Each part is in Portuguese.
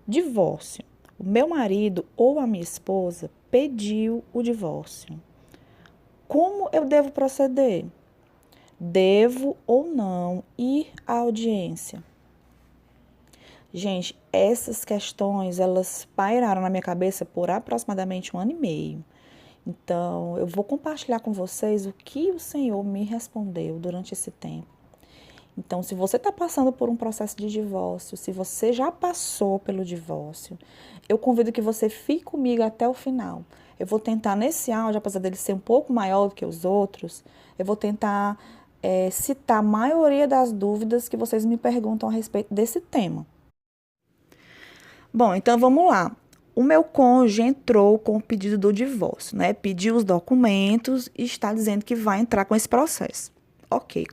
Divórcio. O meu marido ou a minha esposa pediu o divórcio. Como eu devo proceder? Devo ou não ir à audiência? Gente, essas questões, elas pairaram na minha cabeça por aproximadamente 1 ano e meio. Então, eu vou compartilhar com vocês o que o Senhor me respondeu durante esse tempo. Então, se você está passando por um processo de divórcio, se você já passou pelo divórcio, eu convido que você fique comigo até o final. Eu vou tentar, nesse áudio, apesar dele ser um pouco maior do que os outros, eu vou tentar citar a maioria das dúvidas que vocês me perguntam a respeito desse tema. Bom, então vamos lá. O meu cônjuge entrou com o pedido do divórcio, né? Pediu os documentos e está dizendo que vai entrar com esse processo. Ok.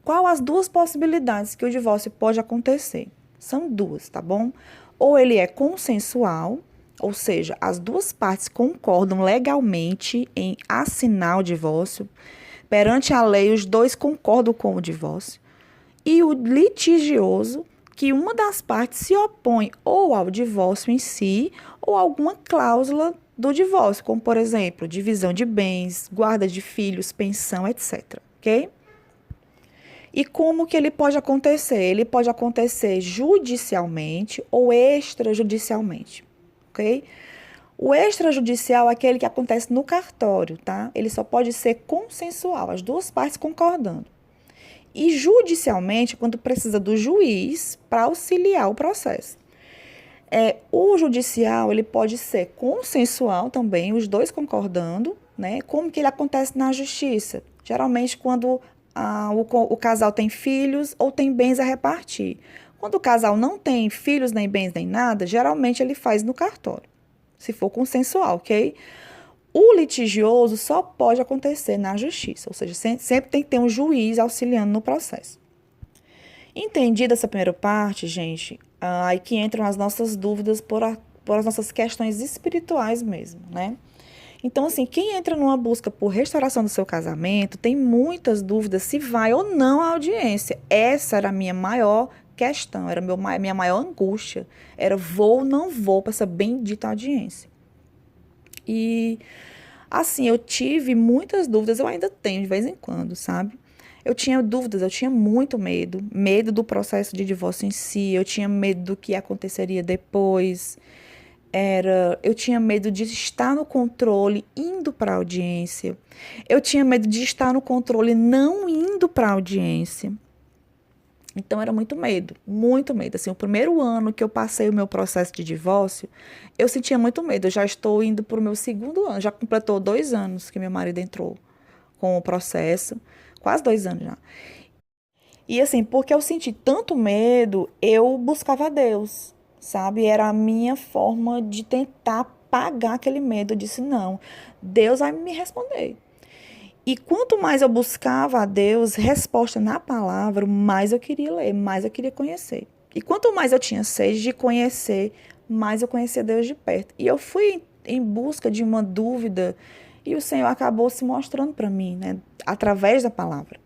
Qual as duas possibilidades que o divórcio pode acontecer? São duas, tá bom? Ou ele é consensual, ou seja, as duas partes concordam legalmente em assinar o divórcio. Perante a lei, os dois concordam com o divórcio. E o litigioso, que uma das partes se opõe ou ao divórcio em si, ou a alguma cláusula do divórcio, como, por exemplo, divisão de bens, guarda de filhos, pensão, etc. Ok? E como que ele pode acontecer? Ele pode acontecer judicialmente ou extrajudicialmente, ok? O extrajudicial é aquele que acontece no cartório, tá? Ele só pode ser consensual, as duas partes concordando. E judicialmente, quando precisa do juiz para auxiliar o processo. O judicial, ele pode ser consensual também, os dois concordando, né? Como que ele acontece na justiça? Geralmente, quando o casal tem filhos ou tem bens a repartir. Quando o casal não tem filhos, nem bens, nem nada, geralmente ele faz no cartório, se for consensual, ok? O litigioso só pode acontecer na justiça, ou seja, sempre tem que ter um juiz auxiliando no processo. Entendida essa primeira parte, gente, aí que entram as nossas dúvidas por as nossas questões espirituais mesmo, né? Então, assim, quem entra numa busca por restauração do seu casamento tem muitas dúvidas se vai ou não à audiência. Essa era a minha maior questão, era minha maior angústia. Era vou ou não vou para essa bendita audiência. E, assim, eu tive muitas dúvidas, eu ainda tenho de vez em quando, sabe? Eu tinha dúvidas, eu tinha muito medo. Medo do processo de divórcio em si, eu tinha medo do que aconteceria depois. Eu tinha medo de estar no controle indo para a audiência. Eu tinha medo de estar no controle não indo para a audiência. Então era muito medo, muito medo. Assim, o primeiro ano que eu passei o meu processo de divórcio, eu sentia muito medo. Eu já estou indo para o meu segundo ano, já completou 2 anos que meu marido entrou com o processo, quase 2 anos já. E assim, porque eu senti tanto medo, eu buscava a Deus, sabe? Era a minha forma de tentar apagar aquele medo. Eu disse, não, Deus vai me responder. E quanto mais eu buscava a Deus, resposta na palavra, mais eu queria ler, mais eu queria conhecer. E quanto mais eu tinha sede de conhecer, mais eu conhecia Deus de perto. E eu fui em busca de uma dúvida e o Senhor acabou se mostrando para mim, né? Através da palavra.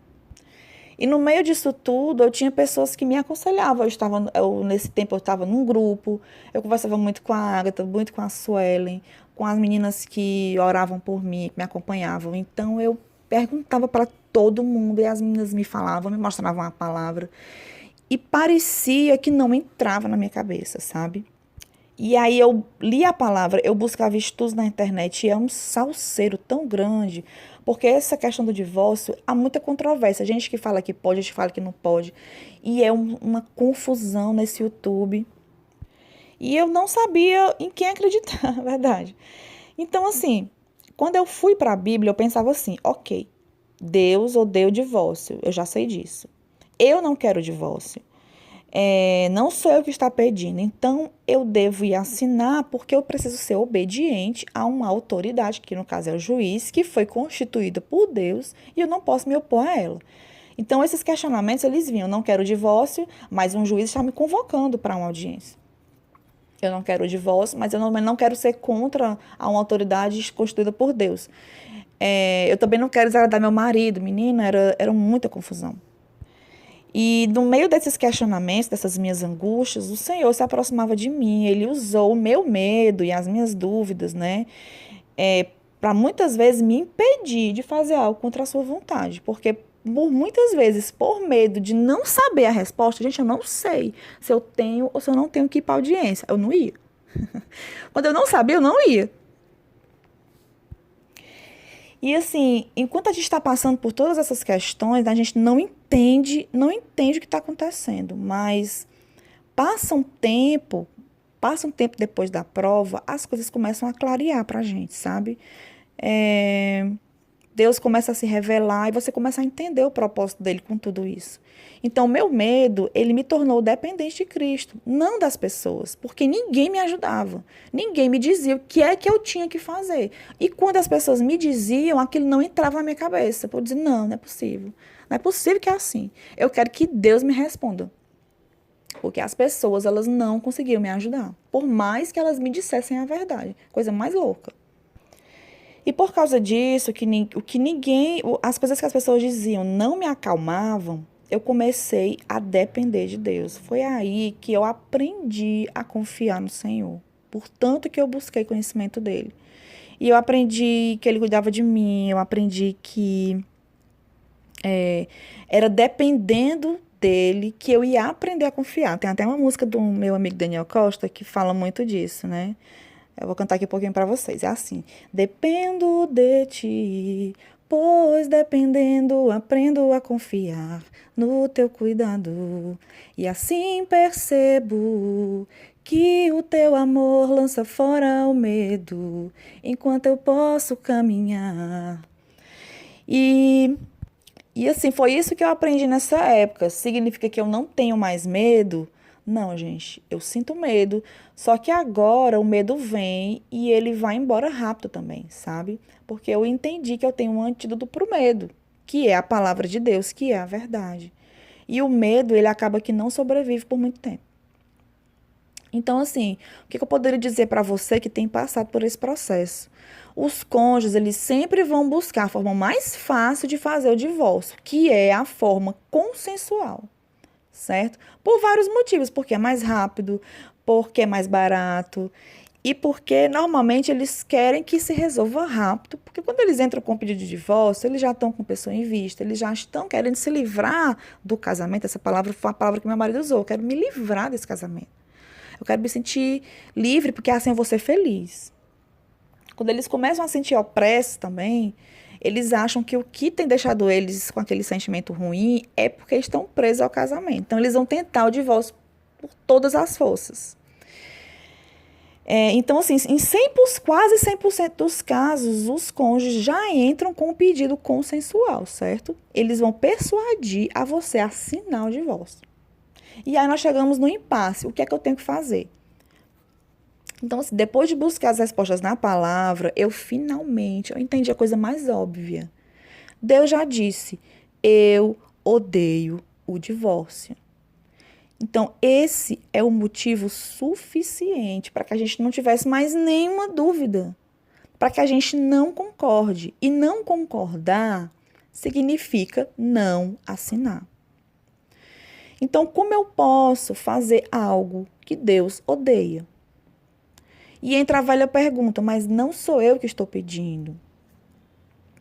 E no meio disso tudo, eu tinha pessoas que me aconselhavam. Nesse tempo, eu estava num grupo, eu conversava muito com a Agatha, muito com a Suelen, com as meninas que oravam por mim, que me acompanhavam. Então, eu perguntava para todo mundo e as meninas me falavam, me mostravam a palavra. E parecia que não entrava na minha cabeça, sabe? E aí eu li a palavra, eu buscava estudos na internet e é um salseiro tão grande, porque essa questão do divórcio, há muita controvérsia. Gente que fala que pode, gente que fala que não pode. E é uma confusão nesse YouTube. E eu não sabia em quem acreditar, na verdade. Então, assim, quando eu fui para a Bíblia, eu pensava assim, ok, Deus odeia o divórcio, eu já sei disso. Eu não quero divórcio. Não sou eu que está pedindo, então eu devo ir assinar porque eu preciso ser obediente a uma autoridade, que no caso é o juiz, que foi constituída por Deus e eu não posso me opor a ela. Então esses questionamentos eles vinham, eu não quero divórcio, mas um juiz está me convocando para uma audiência. Eu não quero divórcio, mas eu não quero ser contra a uma autoridade constituída por Deus. Eu também não quero desagradar meu marido, menina, era muita confusão. E no meio desses questionamentos, dessas minhas angústias, o Senhor se aproximava de mim. Ele usou o meu medo e as minhas dúvidas, né? Para muitas vezes me impedir de fazer algo contra a sua vontade. Porque por muitas vezes, por medo de não saber a resposta, gente, eu não sei se eu tenho ou se eu não tenho que ir para audiência. Eu não ia. Quando eu não sabia, eu não ia. E assim, enquanto a gente está passando por todas essas questões, a gente não entende o que está acontecendo. Mas passa um tempo, passa um tempo depois da prova, as coisas começam a clarear para a gente, sabe? É, Deus começa a se revelar e você começa a entender o propósito dele com tudo isso. Então, meu medo, ele me tornou dependente de Cristo, não das pessoas, porque ninguém me ajudava. Ninguém me dizia o que é que eu tinha que fazer. E quando as pessoas me diziam, aquilo não entrava na minha cabeça. Eu dizia, não, não é possível. Não é possível que é assim. Eu quero que Deus me responda. Porque as pessoas, elas não conseguiam me ajudar. Por mais que elas me dissessem a verdade. Coisa mais louca. E por causa disso, as coisas que as pessoas diziam não me acalmavam, eu comecei a depender de Deus. Foi aí que eu aprendi a confiar no Senhor. Portanto que eu busquei conhecimento dele. E eu aprendi que ele cuidava de mim, eu aprendi que era dependendo dele que eu ia aprender a confiar. Tem até uma música do meu amigo Daniel Costa que fala muito disso, né? Eu vou cantar aqui um pouquinho para vocês. É assim: dependo de ti, pois dependendo aprendo a confiar no teu cuidado. E assim percebo que o teu amor lança fora o medo, enquanto eu posso caminhar. E e assim, foi isso que eu aprendi nessa época. Significa que eu não tenho mais medo? Não, gente, eu sinto medo. Só que agora o medo vem e ele vai embora rápido também, sabe? Porque eu entendi que eu tenho um antídoto para o medo, que é a palavra de Deus, que é a verdade. E o medo, ele acaba que não sobrevive por muito tempo. Então, assim, o que eu poderia dizer para você que tem passado por esse processo? Os cônjuges, eles sempre vão buscar a forma mais fácil de fazer o divórcio, que é a forma consensual, certo? Por vários motivos, porque é mais rápido, porque é mais barato e porque normalmente eles querem que se resolva rápido, porque quando eles entram com o pedido de divórcio, eles já estão com pessoa em vista, eles já estão querendo se livrar do casamento. Essa palavra foi a palavra que meu marido usou: eu quero me livrar desse casamento. Eu quero me sentir livre, porque assim eu vou ser feliz. Quando eles começam a sentir opressos também, eles acham que o que tem deixado eles com aquele sentimento ruim é porque eles estão presos ao casamento. Então, eles vão tentar o divórcio por todas as forças. Então, assim, quase 100% dos casos, os cônjuges já entram com o pedido consensual, certo? Eles vão persuadir a você a assinar o divórcio. E aí nós chegamos no impasse. O que é que eu tenho que fazer? Então, assim, depois de buscar as respostas na palavra, eu entendi a coisa mais óbvia. Deus já disse: eu odeio o divórcio. Então, esse é o motivo suficiente para que a gente não tivesse mais nenhuma dúvida, para que a gente não concorde. E não concordar significa não assinar. Então, como eu posso fazer algo que Deus odeia? E entra a velha pergunta: mas não sou eu que estou pedindo.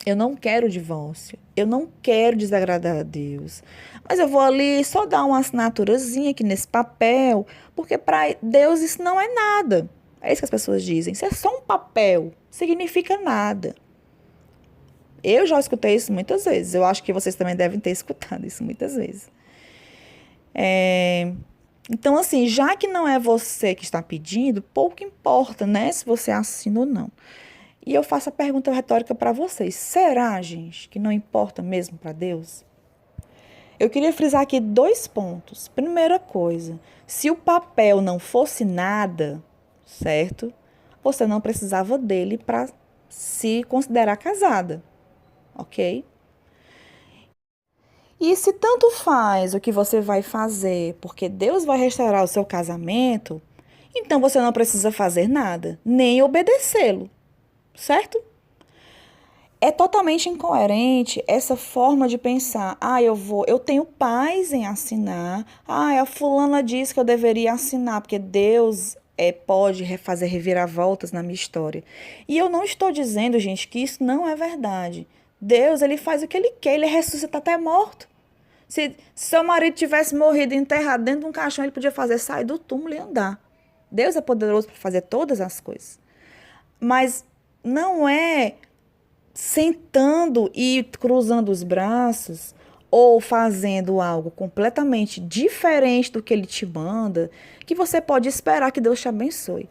Eu não quero divórcio. Eu não quero desagradar a Deus. Mas eu vou ali só dar uma assinaturazinha aqui nesse papel, porque para Deus isso não é nada. É isso que as pessoas dizem. Isso é só um papel. Significa nada. Eu já escutei isso muitas vezes. Eu acho que vocês também devem ter escutado isso muitas vezes. Então, assim, já que não é você que está pedindo, pouco importa, né, se você assina ou não. E eu faço a pergunta retórica para vocês: será, gente, que não importa mesmo para Deus? Eu queria frisar aqui 2 pontos. Primeira coisa: se o papel não fosse nada, certo? Você não precisava dele para se considerar casada, ok? E se tanto faz o que você vai fazer, porque Deus vai restaurar o seu casamento, então você não precisa fazer nada, nem obedecê-lo, certo? É totalmente incoerente essa forma de pensar. Eu tenho paz em assinar. A fulana disse que eu deveria assinar, porque Deus pode fazer reviravoltas na minha história. E eu não estou dizendo, gente, que isso não é verdade. Deus, ele faz o que ele quer, ele ressuscita até morto. Se seu marido tivesse morrido enterrado dentro de um caixão, ele podia fazer sair do túmulo e andar. Deus é poderoso para fazer todas as coisas. Mas não é sentando e cruzando os braços ou fazendo algo completamente diferente do que ele te manda, que você pode esperar que Deus te abençoe.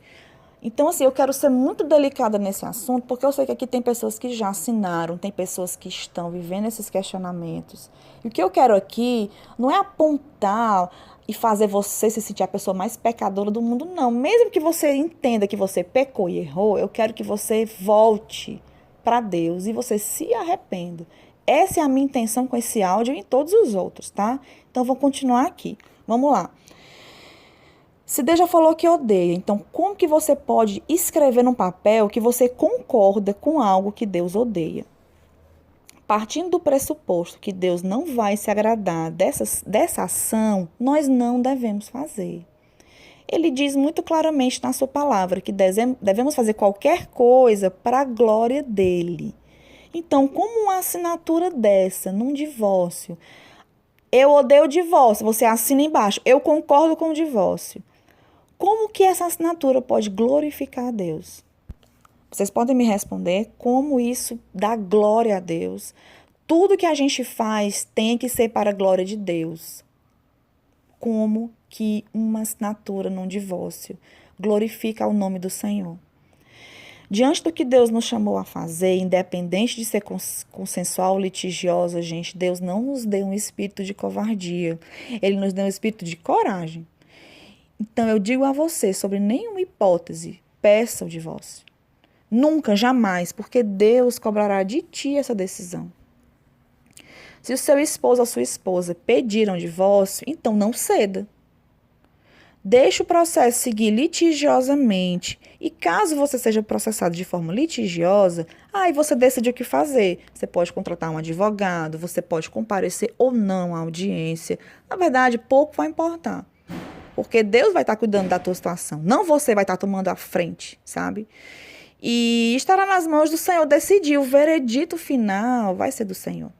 Então, assim, eu quero ser muito delicada nesse assunto, porque eu sei que aqui tem pessoas que já assinaram, tem pessoas que estão vivendo esses questionamentos. E o que eu quero aqui não é apontar e fazer você se sentir a pessoa mais pecadora do mundo, não. Mesmo que você entenda que você pecou e errou, eu quero que você volte para Deus e você se arrependa. Essa é a minha intenção com esse áudio e em todos os outros, tá? Então, vou continuar aqui. Vamos lá. Se Deus já falou que odeia, então como que você pode escrever num papel que você concorda com algo que Deus odeia? Partindo do pressuposto que Deus não vai se agradar dessa ação, nós não devemos fazer. Ele diz muito claramente na sua palavra que devemos fazer qualquer coisa para a glória dele. Então, como uma assinatura dessa, num divórcio, eu odeio o divórcio, você assina embaixo, eu concordo com o divórcio. Como que essa assinatura pode glorificar a Deus? Vocês podem me responder como isso dá glória a Deus? Tudo que a gente faz tem que ser para a glória de Deus. Como que uma assinatura num divórcio glorifica o nome do Senhor? Diante do que Deus nos chamou a fazer, independente de ser consensual ou litigiosa, gente, Deus não nos deu um espírito de covardia. Ele nos deu um espírito de coragem. Então, eu digo a você, sobre nenhuma hipótese, peça o divórcio. Nunca, jamais, porque Deus cobrará de ti essa decisão. Se o seu esposo ou sua esposa pediram divórcio, então não ceda. Deixe o processo seguir litigiosamente. E caso você seja processado de forma litigiosa, aí você decide o que fazer. Você pode contratar um advogado, você pode comparecer ou não à audiência. Na verdade, pouco vai importar. Porque Deus vai estar cuidando da tua situação. Não você vai estar tomando a frente, sabe? E estará nas mãos do Senhor decidir. O veredito final vai ser do Senhor.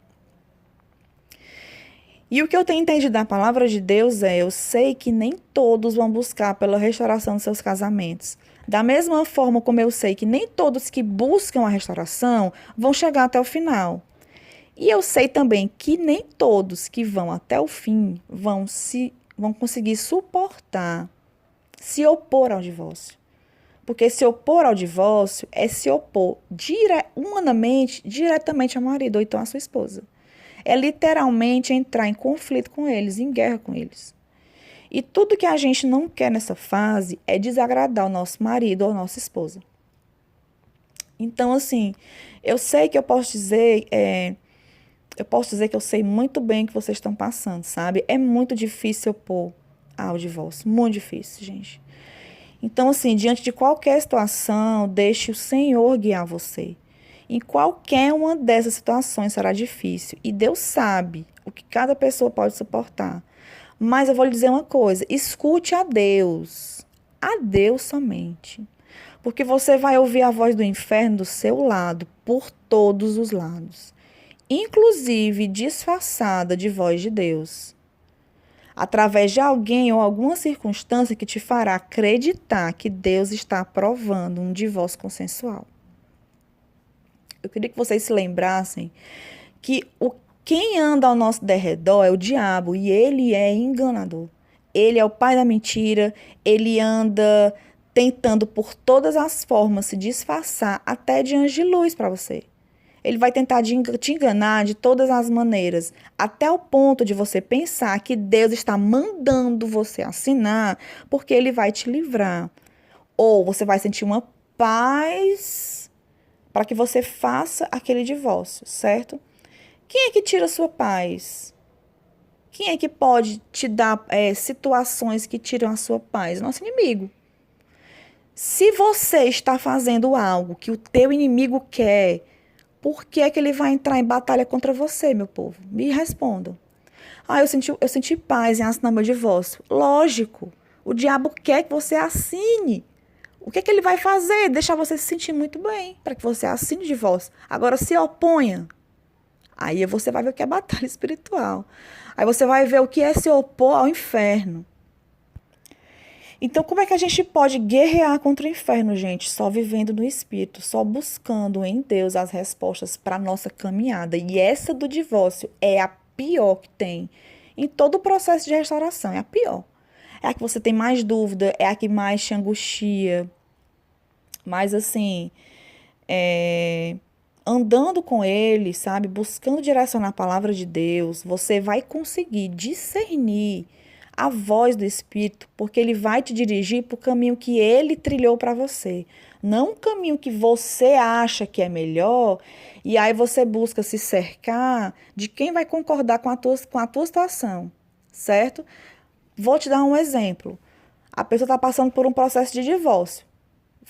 E o que eu tenho entendido da palavra de Deus eu sei que nem todos vão buscar pela restauração de seus casamentos. Da mesma forma como eu sei que nem todos que buscam a restauração vão chegar até o final. E eu sei também que nem todos que vão até o fim vão conseguir suportar, se opor ao divórcio. Porque se opor ao divórcio é se opor humanamente, diretamente ao marido ou então à sua esposa. É literalmente entrar em conflito com eles, em guerra com eles. E tudo que a gente não quer nessa fase é desagradar o nosso marido ou a nossa esposa. Então, assim, eu sei que eu posso dizer que eu sei muito bem o que vocês estão passando, sabe? É muito difícil opor ao divórcio, muito difícil, gente. Então, assim, diante de qualquer situação, deixe o Senhor guiar você. Em qualquer uma dessas situações será difícil. E Deus sabe o que cada pessoa pode suportar. Mas eu vou lhe dizer uma coisa, escute a Deus somente. Porque você vai ouvir a voz do inferno do seu lado, por todos os lados. Inclusive disfarçada de voz de Deus, através de alguém ou alguma circunstância que te fará acreditar que Deus está aprovando um divórcio consensual. Eu queria que vocês se lembrassem que quem anda ao nosso derredor é o diabo e ele é enganador. Ele é o pai da mentira, ele anda tentando por todas as formas se disfarçar até de anjo de luz para você. Ele vai tentar te enganar de todas as maneiras, até o ponto de você pensar que Deus está mandando você assinar, porque ele vai te livrar. Ou você vai sentir uma paz para que você faça aquele divórcio, certo? Quem é que tira a sua paz? Quem é que pode te dar situações que tiram a sua paz? Nosso inimigo. Se você está fazendo algo que o teu inimigo quer, Por que é que ele vai entrar em batalha contra você, meu povo? Me respondam. Ah, eu senti paz em assinar meu divórcio. Lógico. O diabo quer que você assine. O que é que ele vai fazer? Deixar você se sentir muito bem, para que você assine o divórcio. Agora, se oponha. Aí você vai ver o que é batalha espiritual. Aí você vai ver o que é se opor ao inferno. Então, como é que a gente pode guerrear contra o inferno, gente? Só vivendo no Espírito, só buscando em Deus as respostas para a nossa caminhada. E essa do divórcio é a pior que tem em todo o processo de restauração. É a pior. É a que você tem mais dúvida, é a que mais te angustia. Mas, assim, andando com ele, sabe? Buscando direcionar a palavra de Deus, você vai conseguir discernir a voz do Espírito, porque ele vai te dirigir para o caminho que ele trilhou para você. Não o caminho que você acha que é melhor, e aí você busca se cercar de quem vai concordar com a tua situação, certo? Vou te dar um exemplo. A pessoa está passando por um processo de divórcio.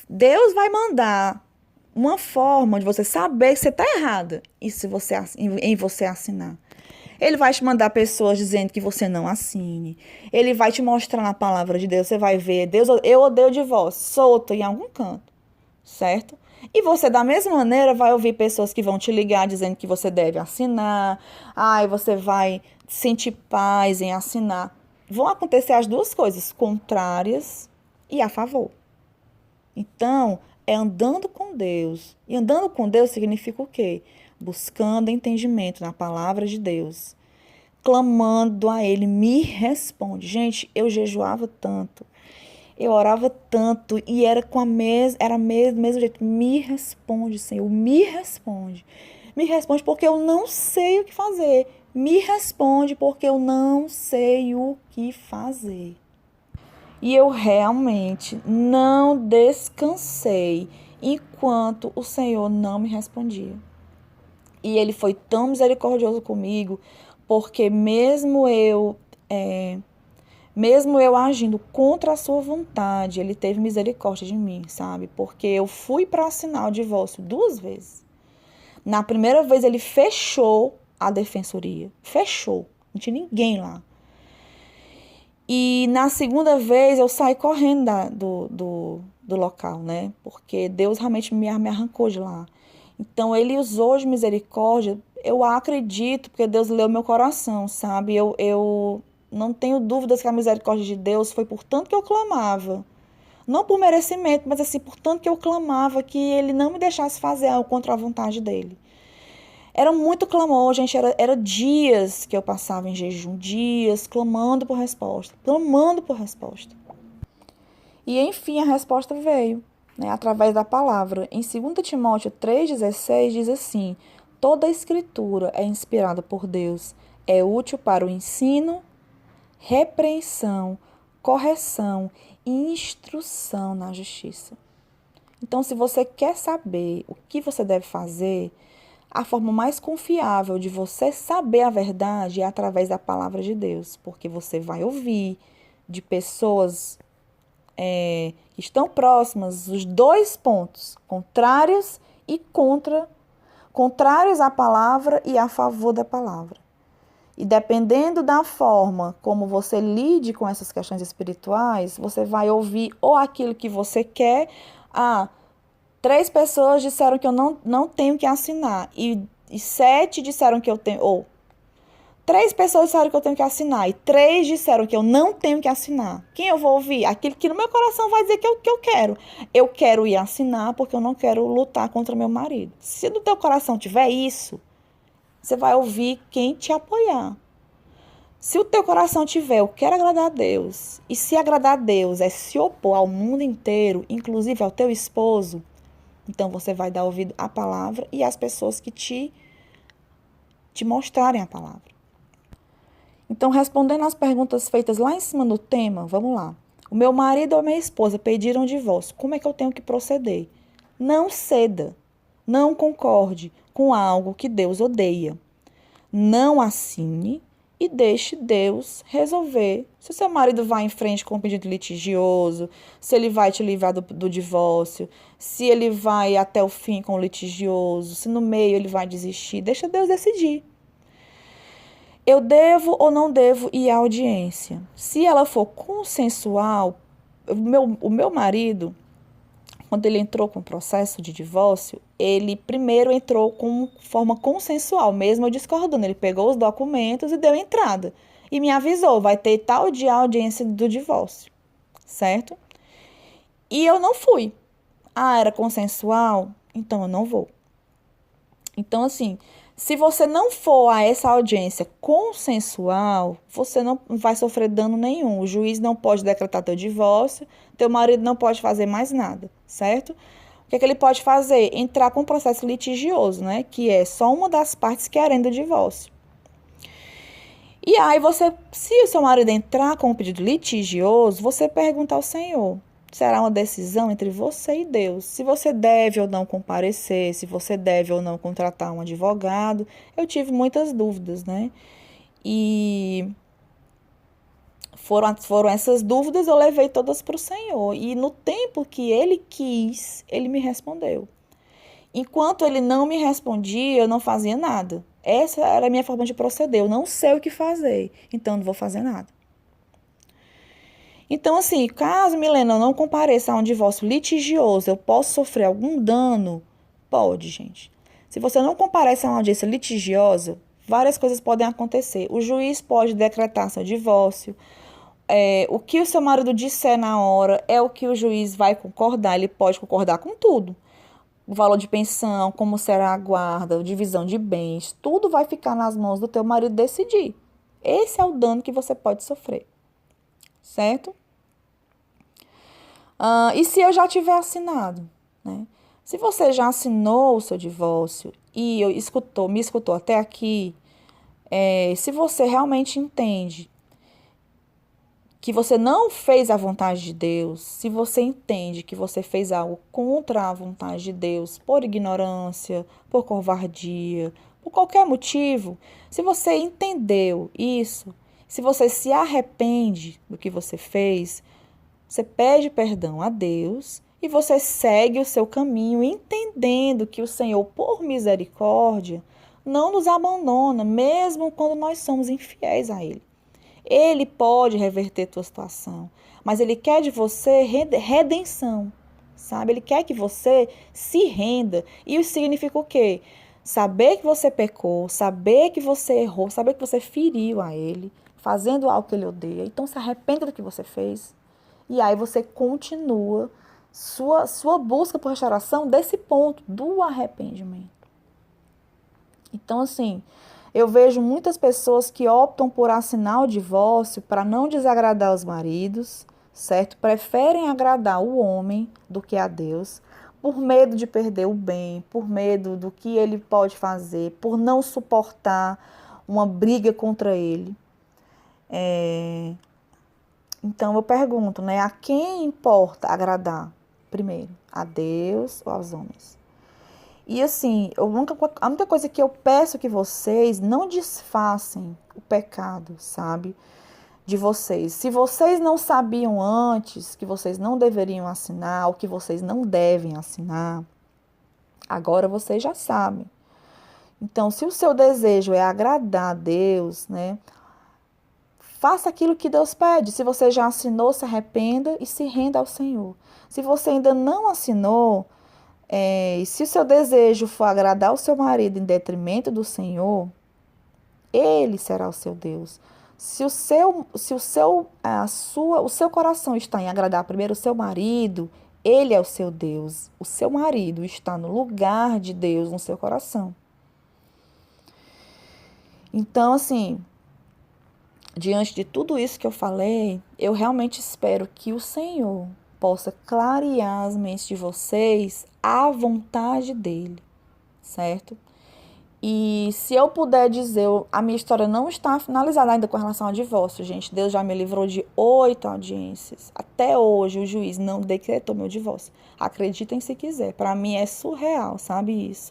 Deus vai mandar uma forma de você saber que você está errada em você assinar. Ele vai te mandar pessoas dizendo que você não assine. Ele vai te mostrar na palavra de Deus. Você vai ver, Deus, eu odeio o divórcio, solto em algum canto, certo? E você, da mesma maneira, vai ouvir pessoas que vão te ligar dizendo que você deve assinar. Ai, você vai sentir paz em assinar. Vão acontecer as duas coisas, contrárias e a favor. Então, é andando com Deus. E andando com Deus significa o quê? Buscando entendimento na palavra de Deus. Clamando a Ele, me responde. Gente, eu jejuava tanto. Eu orava tanto e era com mesmo jeito. Me responde, Senhor, me responde. Me responde porque eu não sei o que fazer. Me responde porque eu não sei o que fazer. E eu realmente não descansei enquanto o Senhor não me respondia. E Ele foi tão misericordioso comigo, porque mesmo eu agindo contra a sua vontade, Ele teve misericórdia de mim, sabe? Porque eu fui para assinar o divórcio 2 vezes. Na primeira vez, Ele fechou a defensoria. Fechou. Não tinha ninguém lá. E na segunda vez eu saí correndo do local, né? Porque Deus realmente me arrancou de lá. Então Ele usou de misericórdia, eu acredito, porque Deus leu meu coração, sabe? Eu não tenho dúvidas que a misericórdia de Deus foi por tanto que eu clamava. Não por merecimento, mas assim, por tanto que eu clamava que Ele não me deixasse fazer algo contra a vontade dEle. Era muito clamor, gente, era dias que eu passava em jejum, dias clamando por resposta, clamando por resposta. E enfim, a resposta veio, né, através da palavra. Em 2 Timóteo 3,16 diz assim: toda a escritura é inspirada por Deus, é útil para o ensino, repreensão, correção e instrução na justiça. Então, se você quer saber o que você deve fazer, a forma mais confiável de você saber a verdade é através da palavra de Deus, porque você vai ouvir de pessoas que estão próximas os 2 pontos, contrários contrários à palavra e a favor da palavra. E dependendo da forma como você lide com essas questões espirituais, você vai ouvir ou aquilo que você quer. 3 pessoas disseram que eu não tenho que assinar. E 7 disseram que eu tenho. Ou 3 pessoas disseram que eu tenho que assinar. E 3 disseram que eu não tenho que assinar. Quem eu vou ouvir? Aquilo que no meu coração vai dizer que eu quero. Eu quero ir assinar porque eu não quero lutar contra meu marido. Se no teu coração tiver isso, você vai ouvir quem te apoiar. Se o teu coração tiver, eu quero agradar a Deus. E se agradar a Deus é se opor ao mundo inteiro, inclusive ao teu esposo, então você vai dar ouvido à palavra e às pessoas que te mostrarem a palavra. Então, respondendo às perguntas feitas lá em cima no tema, vamos lá. O meu marido ou a minha esposa pediram divórcio. Como é que eu tenho que proceder? Não ceda. Não concorde com algo que Deus odeia. Não assine e deixe Deus resolver. Se o seu marido vai em frente com um pedido litigioso, se ele vai te livrar do divórcio, se ele vai até o fim com o litigioso, se no meio ele vai desistir, deixa Deus decidir. Eu devo ou não devo ir à audiência? Se ela for consensual, o meu marido, quando ele entrou com o processo de divórcio, ele primeiro entrou com forma consensual, mesmo eu discordando. Ele pegou os documentos e deu entrada. E me avisou, vai ter tal dia a audiência do divórcio, certo? E eu não fui. Ah, era consensual? Então eu não vou. Então, assim, se você não for a essa audiência consensual, você não vai sofrer dano nenhum. O juiz não pode decretar teu divórcio, teu marido não pode fazer mais nada, certo? O que é que ele pode fazer? Entrar com um processo litigioso, né? Que é só uma das partes querendo o divórcio. E aí você, se o seu marido entrar com um pedido litigioso, você pergunta ao Senhor. Será uma decisão entre você e Deus. Se você deve ou não comparecer, se você deve ou não contratar um advogado. Eu tive muitas dúvidas, né? E foram essas dúvidas, eu levei todas para o Senhor. E no tempo que Ele quis, Ele me respondeu. Enquanto Ele não me respondia, eu não fazia nada. Essa era a minha forma de proceder. Eu não sei o que fazer, então não vou fazer nada. Então, assim, caso Milena não compareça a um divórcio litigioso, eu posso sofrer algum dano? Pode, gente. Se você não comparece a uma audiência litigiosa, várias coisas podem acontecer. O juiz pode decretar seu divórcio. O que o seu marido disser na hora é o que o juiz vai concordar. Ele pode concordar com tudo. O valor de pensão, como será a guarda, divisão de bens, tudo vai ficar nas mãos do teu marido decidir. Esse é o dano que você pode sofrer, certo? E se eu já tiver assinado, né? Se você já assinou o seu divórcio e me escutou até aqui, se você realmente entende que você não fez a vontade de Deus, se você entende que você fez algo contra a vontade de Deus, por ignorância, por covardia, por qualquer motivo, se você entendeu isso, se você se arrepende do que você fez, você pede perdão a Deus e você segue o seu caminho, entendendo que o Senhor, por misericórdia, não nos abandona, mesmo quando nós somos infiéis a Ele. Ele pode reverter tua situação, mas Ele quer de você redenção, sabe? Ele quer que você se renda. E isso significa o quê? Saber que você pecou, saber que você errou, saber que você feriu a Ele, fazendo algo que Ele odeia. Então se arrependa do que você fez. E aí você continua sua busca por restauração desse ponto, do arrependimento. Então, assim, eu vejo muitas pessoas que optam por assinar o divórcio para não desagradar os maridos, certo? Preferem agradar o homem do que a Deus, por medo de perder o bem, por medo do que ele pode fazer, por não suportar uma briga contra ele. Então, eu pergunto, né? A quem importa agradar primeiro? A Deus ou aos homens? E assim, a única coisa que eu peço que vocês não desfaçam o pecado, sabe? De vocês. Se vocês não sabiam antes que vocês não deveriam assinar, ou que vocês não devem assinar, agora vocês já sabem. Então, se o seu desejo é agradar a Deus, né? Faça aquilo que Deus pede. Se você já assinou, se arrependa e se renda ao Senhor. Se você ainda não assinou, e se o seu desejo for agradar o seu marido em detrimento do Senhor, Ele será o seu Deus. Se o seu coração está em agradar primeiro o seu marido, Ele é o seu Deus. O seu marido está no lugar de Deus no seu coração. Então, assim, diante de tudo isso que eu falei, eu realmente espero que o Senhor possa clarear as mentes de vocês à vontade dele, certo? E se eu puder dizer, a minha história não está finalizada ainda com relação ao divórcio, gente. Deus já me livrou de 8 audiências. Até hoje o juiz não decretou meu divórcio. Acreditem se quiser. Para mim é surreal, sabe isso?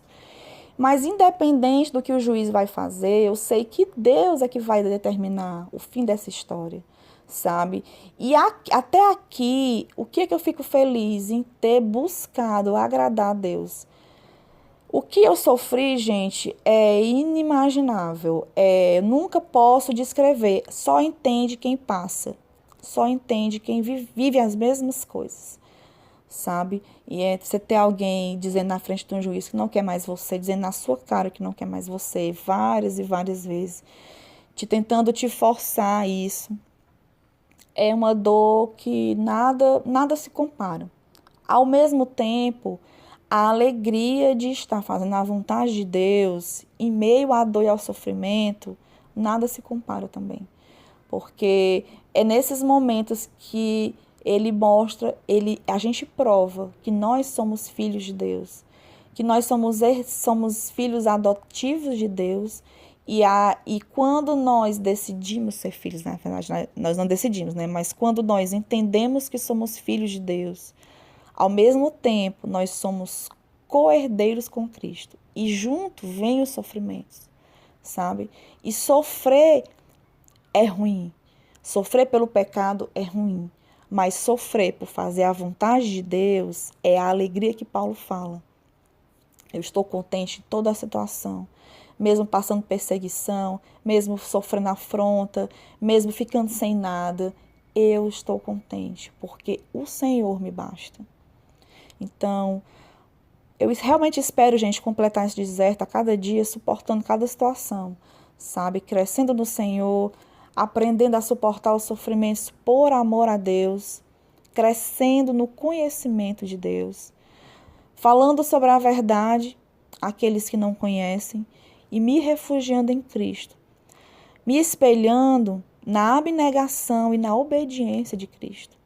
Mas independente do que o juiz vai fazer, eu sei que Deus é que vai determinar o fim dessa história, sabe? E até aqui, o que é que eu fico feliz em ter buscado agradar a Deus? O que eu sofri, gente, é inimaginável. Nunca posso descrever. Só entende quem passa. Só entende quem vive as mesmas coisas, sabe? E você ter alguém dizendo na frente de um juiz que não quer mais você, dizendo na sua cara que não quer mais você, várias e várias vezes, tentando te forçar a isso. É uma dor que nada se compara. Ao mesmo tempo, a alegria de estar fazendo a vontade de Deus, em meio à dor e ao sofrimento, nada se compara também. Porque é nesses momentos que ele mostra, a gente prova que nós somos filhos de Deus, que nós somos filhos adotivos de Deus. E quando nós decidimos ser filhos, na verdade, nós não decidimos, né? Mas quando nós entendemos que somos filhos de Deus, ao mesmo tempo, nós somos co-herdeiros com Cristo. E junto vem os sofrimentos, sabe? E sofrer é ruim. Sofrer pelo pecado é ruim. Mas sofrer por fazer a vontade de Deus é a alegria que Paulo fala. Eu estou contente em toda a situação. Mesmo passando perseguição, mesmo sofrendo afronta, mesmo ficando sem nada, eu estou contente, porque o Senhor me basta. Então, eu realmente espero, gente, completar esse deserto a cada dia, suportando cada situação, sabe? Crescendo no Senhor, aprendendo a suportar os sofrimentos por amor a Deus, crescendo no conhecimento de Deus, falando sobre a verdade àqueles que não conhecem e me refugiando em Cristo, me espelhando na abnegação e na obediência de Cristo.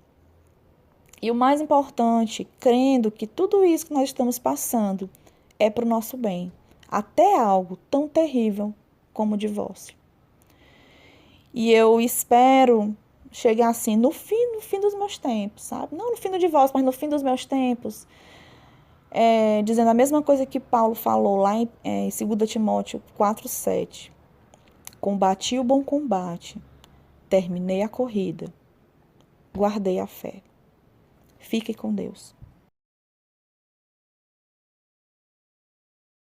E o mais importante, crendo que tudo isso que nós estamos passando é para o nosso bem, até algo tão terrível como o divórcio. E eu espero chegar assim no fim dos meus tempos, sabe? Não no fim do divórcio, mas no fim dos meus tempos, dizendo a mesma coisa que Paulo falou lá em 2 Timóteo 4,7. Combati o bom combate, terminei a corrida, guardei a fé. Fique com Deus.